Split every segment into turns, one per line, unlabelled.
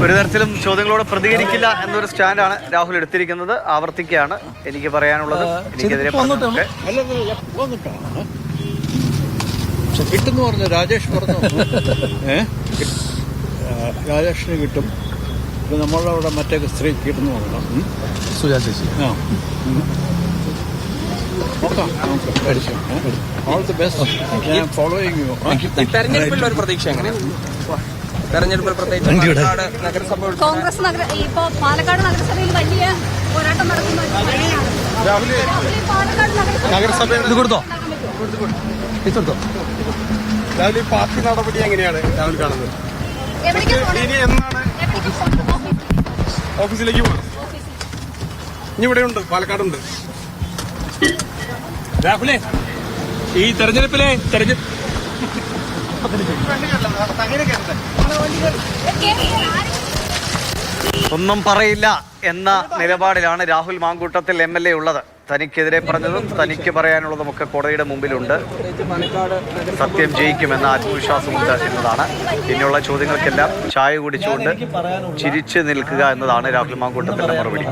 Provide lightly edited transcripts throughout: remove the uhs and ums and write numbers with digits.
ഒരു തരത്തിലും ചോദ്യങ്ങളോട് പ്രതികരിക്കില്ല എന്നൊരു സ്റ്റാൻഡാണ് രാഹുൽ എടുത്തിരിക്കുന്നത്. ആവർത്തിക്കുകയാണ് എനിക്ക് പറയാനുള്ളത്. എനിക്കെതിരെ
കിട്ടുമെന്ന് പറഞ്ഞു രാജേഷ് പറഞ്ഞു. രാജേഷിന് കിട്ടും. നമ്മളുടെ അവിടെ മറ്റേ സ്ത്രീ കിട്ടുന്നു പറഞ്ഞു.
സുജാ ചേച്ചി.
All the best. Following you.
തെരഞ്ഞെടുപ്പിലുള്ള ഒരു പ്രതീക്ഷ എങ്ങനെയാണ്? തെരഞ്ഞെടുപ്പിൽ പ്രത്യേകിച്ച്
കോൺഗ്രസ് ഇപ്പോ പാലക്കാട് നഗരസഭയിൽ വലിയ പോരാട്ടം നടക്കുന്ന
ഇത് കൊടുത്തോ
രാഹുൽ പാർട്ടി നടപടി എങ്ങനെയാണ് രാഹുൽ കാണുന്നത്? ഇനി എന്നാണ് ഓഫീസിലേക്ക് പോകണം? ഇനി ഇവിടെ ഉണ്ട്, പാലക്കാടുണ്ട്. രാഹുലേ, ഈ തെരഞ്ഞെടുപ്പിലെ
ഒന്നും പറയില്ല എന്ന നിലപാടിലാണ് രാഹുൽ മാങ്കൂട്ടത്തിൽ MLA ഉള്ളത്. തനിക്കെതിരെ പറഞ്ഞതും തനിക്ക് പറയാനുള്ളതുമൊക്കെ കോടതിയുടെ മുമ്പിലുണ്ട്. സത്യം ജയിക്കുമെന്ന ആത്മവിശ്വാസമുണ്ട് എന്നതാണ്. പിന്നെയുള്ള ചോദ്യങ്ങൾക്കെല്ലാം ചായ കുടിച്ചുകൊണ്ട് ചിരിച്ചു നിൽക്കുക എന്നതാണ് രാഹുൽ മാങ്കൂട്ടത്തിന്റെ മറുപടി.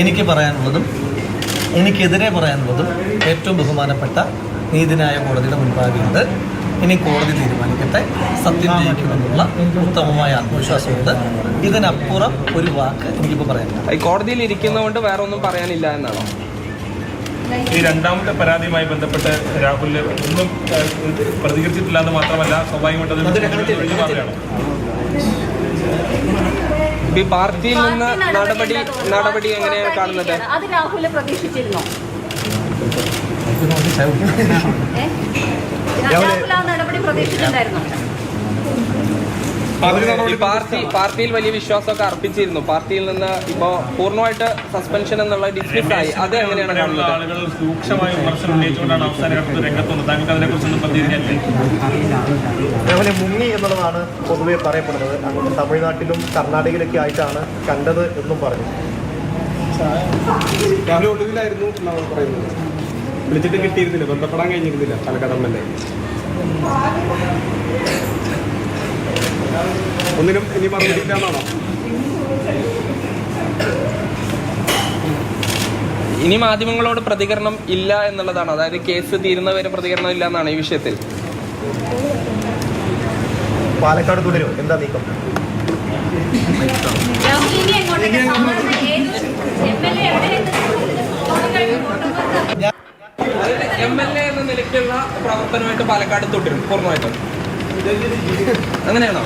എനിക്ക് പറയാനുള്ളതും എനിക്കെതിരെ പറയാനുള്ളതും ഏറ്റവും ബഹുമാനപ്പെട്ട നീതിന്യായ കോടതിയുടെ മുൻപാകെയുണ്ട്. ഇനി കോടതി തീരുമാനിക്കട്ടെ. സത്യം ജയിക്കുമെന്നുള്ള ഉത്തമമായ ആത്മവിശ്വാസമുണ്ട്. ഇതിനപ്പുറം ഒരു വാക്ക് എനിക്കിപ്പോൾ പറയാനില്ല.
ഈ കോടതിയിൽ ഇരിക്കുന്നതുകൊണ്ട് വേറെ ഒന്നും പറയാനില്ല എന്നാണോ?
ഈ രണ്ടാമത്തെ പരാതിയുമായി ബന്ധപ്പെട്ട് രാഹുൽ ഒന്നും പ്രതികരിച്ചിട്ടില്ല എന്ന് മാത്രമല്ല, സ്വാഭാവികമായിട്ട്
ഈ പാർട്ടിയിൽ നിന്ന് നടപടി എങ്ങനെയാണ് കാണുന്നത്?
അത് രാഹുൽ പ്രതീക്ഷിച്ചിരുന്നോ? നടപടി പ്രതീക്ഷിച്ചിട്ടുണ്ടായിരുന്നോ?
പാർട്ടിയിൽ വലിയ വിശ്വാസമൊക്കെ അർപ്പിച്ചിരുന്നു. പാർട്ടിയിൽ നിന്ന് ഇപ്പോ പൂർണ്ണമായിട്ട് സസ്പെൻഷൻ എന്നുള്ള ഡിസ്മിസ് ആയി. അത് എങ്ങനെയാണ് കാണുന്നത്?
ആളുകൾ സൂക്ഷ്മമായ വിമർശനം ഉന്നയിച്ചുകൊണ്ടാണ് അവസാന ഘട്ടത്തിൽ രംഗത്തുള്ളത്. താങ്കൾക്ക് അതിനെ കുറിച്ചൊന്നും പ്രതികരിക്കാൻ
രാഹുലെ മുങ്ങി എന്നുള്ളതാണ് പൊതുവെ പറയപ്പെടുന്നത്. അങ്ങോട്ട് തമിഴ്നാട്ടിലും കർണാടകയിലൊക്കെ ആയിട്ടാണ് കണ്ടത് എന്നും പറഞ്ഞു.
രാഹുൽ ഒടുവിലായിരുന്നു എന്നാണ് പറയുന്നത്. വിളിച്ചിട്ട് കിട്ടിയിരുന്നില്ല, ബന്ധപ്പെടാൻ കഴിഞ്ഞിരുന്നില്ല പാലക്കാട് MLA. ഒന്നിനും ഇനി മറുപടിയില്ലാന്നാണോ?
ഇനി മാധ്യമങ്ങളോട് പ്രതികരണം ഇല്ല എന്നുള്ളതാണ്. അതായത് കേസ് തീരുന്നവരെ പ്രതികരണം ഇല്ല എന്നാണ് ഈ വിഷയത്തിൽ.
പാലക്കാട് തുടരും, എന്താ നീക്കം?
MLA എന്ന നിലയ്ക്കുള്ള പ്രവർത്തനമായിട്ട് പാലക്കാട് തുടരും പൂർണ്ണമായിട്ടും. അങ്ങനെയാണോ?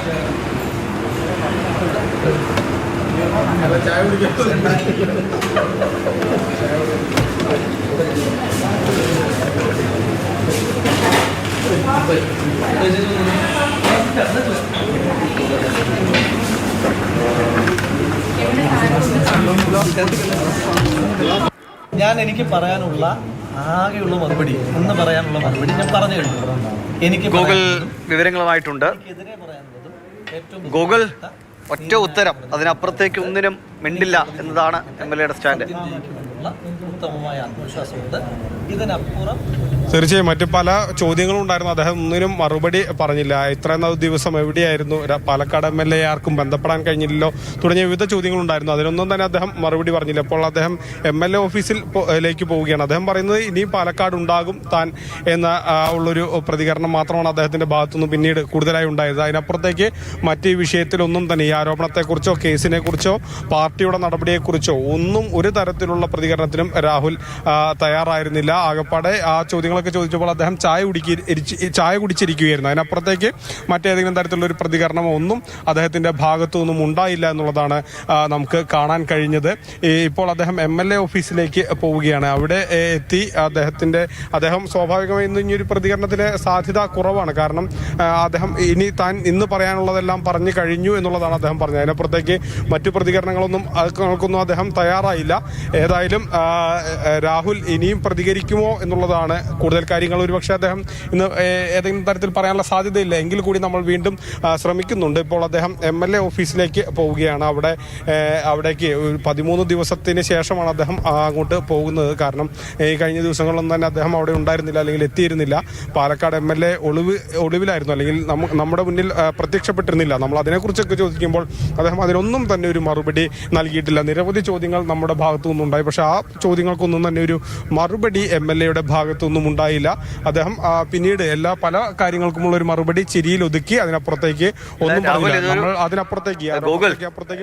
ഞാൻ എനിക്ക് പറയാനുള്ള ആകെയുള്ള മറുപടി എന്ന് പറയാനുള്ള മറുപടി ഞാൻ പറഞ്ഞു കഴിഞ്ഞു. എനിക്ക്
ഗൂഗിൾ വിവരങ്ങളുമായിട്ടുണ്ട്. ഗൂഗിൾ ഒറ്റ ഉത്തരം, അതിനപ്പുറത്തേക്ക് ഒന്നിനും മിണ്ടില്ല എന്നതാണ് MLA സ്റ്റാൻഡ്.
ഉത്തമമായ ആത്മവിശ്വാസമുണ്ട്. ഇതിനപ്പുറം
തീർച്ചയായും മറ്റു പല ചോദ്യങ്ങളും ഉണ്ടായിരുന്നു. അദ്ദേഹം ഒന്നിനും മറുപടി പറഞ്ഞില്ല. ഇത്രയും ദിവസം എവിടെയായിരുന്നു, പാലക്കാട് MLA ആർക്കും ബന്ധപ്പെടാൻ കഴിഞ്ഞില്ലല്ലോ തുടങ്ങിയ വിവിധ ചോദ്യങ്ങളുണ്ടായിരുന്നു. അതിനൊന്നും തന്നെ അദ്ദേഹം മറുപടി പറഞ്ഞില്ല. ഇപ്പോൾ അദ്ദേഹം MLA ഓഫീസിലേക്ക് പോവുകയാണ്. അദ്ദേഹം പറയുന്നത് ഇനി പാലക്കാട് ഉണ്ടാകും താൻ എന്ന ഉള്ളൊരു പ്രതികരണം മാത്രമാണ് അദ്ദേഹത്തിന്റെ ഭാഗത്തുനിന്ന് പിന്നീട് കൂടുതലായി ഉണ്ടായത്. അതിനപ്പുറത്തേക്ക് മറ്റ് വിഷയത്തിലൊന്നും തന്നെ ഈ ആരോപണത്തെക്കുറിച്ചോ കേസിനെ കുറിച്ചോ പാർട്ടിയുടെ നടപടിയെക്കുറിച്ചോ ഒന്നും ഒരു തരത്തിലുള്ള പ്രതികരണത്തിനും രാഹുൽ തയ്യാറായിരുന്നില്ല. ആകപ്പാടെ ആ ചോദ്യങ്ങളൊക്കെ ചോദിച്ചപ്പോൾ അദ്ദേഹം ചായ കുടിച്ചിരിക്കുകയായിരുന്നു. അതിനപ്പുറത്തേക്ക് മറ്റേതെങ്കിലും തരത്തിലുള്ള ഒരു പ്രതികരണമോ ഒന്നും അദ്ദേഹത്തിന്റെ ഭാഗത്തു നിന്നും ഉണ്ടായില്ല എന്നുള്ളതാണ് നമുക്ക് കഴിഞ്ഞത്. ഇപ്പോൾ അദ്ദേഹം MLA ഓഫീസിലേക്ക് പോവുകയാണ്. അവിടെ എത്തി അദ്ദേഹം സ്വാഭാവികമായി ഇനിയൊരു പ്രതികരണത്തിന് സാധ്യത കുറവാണ്. കാരണം അദ്ദേഹം ഇന്ന് പറയാനുള്ളതെല്ലാം പറഞ്ഞു കഴിഞ്ഞു എന്നുള്ളതാണ് അദ്ദേഹം പറഞ്ഞത്. അതിനപ്പുറത്തേക്ക് മറ്റു പ്രതികരണങ്ങളൊന്നും അദ്ദേഹം തയ്യാറായില്ല. ഏതായാലും എന്തായാലും രാഹുൽ ഇനിയും പ്രതികരിക്കുമോ എന്നുള്ളതാണ് കൂടുതൽ കാര്യങ്ങൾ. ഒരുപക്ഷെ അദ്ദേഹം ഇന്ന് ഏതെങ്കിലും തരത്തിൽ പറയാനുള്ള സാധ്യതയില്ല എങ്കിൽ കൂടി നമ്മൾ വീണ്ടും ശ്രമിക്കുന്നുണ്ട്. ഇപ്പോൾ അദ്ദേഹം MLA ഓഫീസിലേക്ക് പോവുകയാണ്. അവിടേക്ക് 13 ദിവസത്തിന് ശേഷമാണ് അദ്ദേഹം അങ്ങോട്ട് പോകുന്നത്. കാരണം ഈ കഴിഞ്ഞ ദിവസങ്ങളിലൊന്നും തന്നെ അദ്ദേഹം അവിടെ ഉണ്ടായിരുന്നില്ല, അല്ലെങ്കിൽ എത്തിയിരുന്നില്ല. പാലക്കാട് MLA ഒളിവിലായിരുന്നു, അല്ലെങ്കിൽ നമ്മുടെ മുന്നിൽ പ്രത്യക്ഷപ്പെട്ടിരുന്നില്ല. നമ്മൾ അതിനെക്കുറിച്ചൊക്കെ ചോദിക്കുമ്പോൾ അദ്ദേഹം അതിനൊന്നും തന്നെ ഒരു മറുപടി നൽകിയിട്ടില്ല. നിരവധി ചോദ്യങ്ങൾ നമ്മുടെ ഭാഗത്തു നിന്നുണ്ടായി, പക്ഷെ ആ ചോദ്യങ്ങൾക്കൊന്നും തന്നെ ഒരു മറുപടി MLAയുടെ ഭാഗത്തുനിന്നും ഉണ്ടായില്ല. അദ്ദേഹം പിന്നീട് പല കാര്യങ്ങൾക്കുമുള്ള ഒരു മറുപടി ചിരിയിൽ ഒതുക്കി, അതിനപ്പുറത്തേക്ക് ഒന്നും പറഞ്ഞില്ല. നമ്മൾ അതിനപ്പുറത്തേക്ക്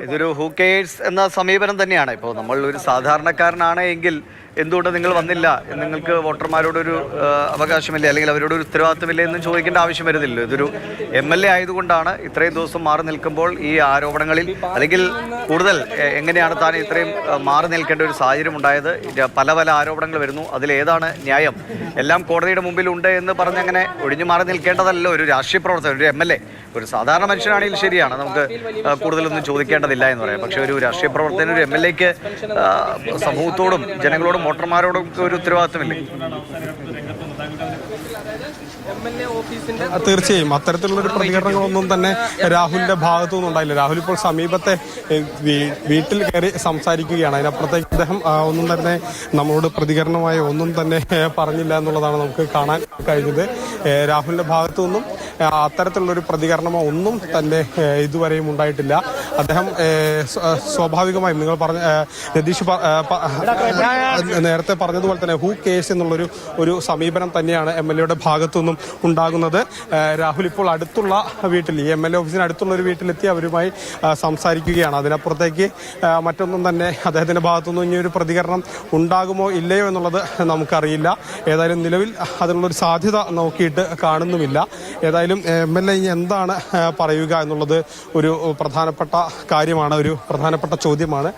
ഇതൊരു ഹൂ കെയേഴ്സ് എന്ന സമീപനം തന്നെയാണ്. ഇപ്പോൾ നമ്മൾ ഒരു സാധാരണക്കാരനാണ് എങ്കിൽ എന്തുകൊണ്ട് നിങ്ങൾ വന്നില്ല, നിങ്ങൾക്ക് വോട്ടർമാരോടൊരു അവകാശമില്ല, അല്ലെങ്കിൽ അവരോടൊരു ഉത്തരവാദിത്തമില്ല എന്നും ചോദിക്കേണ്ട ആവശ്യം വരുന്നില്ല. ഇതൊരു MLA ആയതുകൊണ്ടാണ് ഇത്രയും ദിവസം മാറി നിൽക്കുമ്പോൾ ഈ ആരോപണങ്ങളിൽ, അല്ലെങ്കിൽ കൂടുതൽ എങ്ങനെയാണ് താൻ ഇത്രയും മാറി നിൽക്കേണ്ട ഒരു സാഹചര്യം ഉണ്ടായത്. പല ആരോപണങ്ങൾ വരുന്നു, അതിലേതാണ് ന്യായം? എല്ലാം കോടതിയുടെ മുമ്പിലുണ്ട് എന്ന് പറഞ്ഞങ്ങനെ ഒഴിഞ്ഞു മാറി നിൽക്കേണ്ടതല്ലോ ഒരു രാഷ്ട്രീയ പ്രവർത്തകൻ, ഒരു MLA. ഒരു സാധാരണ മനുഷ്യനാണെങ്കിൽ ശരിയാണ്, നമുക്ക് കൂടുതലൊന്നും ചോദിക്കേണ്ടതില്ല എന്ന് പറയാം. പക്ഷെ ഒരു രാഷ്ട്രീയ പ്രവർത്തകൻ, ഒരു MLAക്ക് സമൂഹത്തോടും ജനങ്ങളോടും വോട്ടർമാരോടും ഒരു ഉത്തരവാദിത്തമില്ലേ?
തീർച്ചയായും അത്തരത്തിലുള്ളൊരു പ്രതികരണങ്ങളൊന്നും തന്നെ രാഹുലിന്റെ ഭാഗത്തു നിന്നുണ്ടായില്ല. രാഹുൽ ഇപ്പോൾ സമീപത്തെ വീട്ടിൽ കയറി സംസാരിക്കുകയാണ്. അതിനപ്പുറത്തേക്ക് അദ്ദേഹം ഒന്നും തന്നെ നമ്മളോട് പ്രതികരണമായ ഒന്നും തന്നെ പറഞ്ഞില്ല എന്നുള്ളതാണ് നമുക്ക് കാണാൻ കഴിഞ്ഞത്. രാഹുലിന്റെ ഭാഗത്തു നിന്നും അത്തരത്തിലുള്ളൊരു പ്രതികരണമോ ഒന്നും തന്നെ ഇതുവരെയും ഉണ്ടായിട്ടില്ല. അദ്ദേഹം സ്വാഭാവികമായും നിങ്ങൾ പറഞ്ഞ രതീഷ് നേരത്തെ പറഞ്ഞതുപോലെ തന്നെ ഹൂ കേസ് എന്നുള്ളൊരു സമീപനം തന്നെയാണ് MLAയുടെ ഭാഗത്തു നിന്നും ഉണ്ടാകുന്നത്. രാഹുൽ ഇപ്പോൾ അടുത്തുള്ള വീട്ടിൽ, ഈ MLA ഓഫീസിന് അടുത്തുള്ള ഒരു വീട്ടിലെത്തി അവരുമായി സംസാരിക്കുകയാണ്. അതിനപ്പുറത്തേക്ക് മറ്റൊന്നും തന്നെ അദ്ദേഹത്തിന്റെ ഭാഗത്തുനിന്ന് ഇനി ഒരു പ്രതികരണം ഉണ്ടാകുമോ ഇല്ലയോ എന്നുള്ളത് നമുക്കറിയില്ല. ഏതായാലും നിലവിൽ അതിനുള്ളൊരു സാധ്യത നോക്കിയിട്ട് കാണുന്നുമില്ല. ഏതായാലും MLA ഇനി എന്താണ് പറയുക എന്നുള്ളത് ഒരു പ്രധാനപ്പെട്ട കാര്യമാണ്, ഒരു പ്രധാനപ്പെട്ട ചോദ്യമാണ്.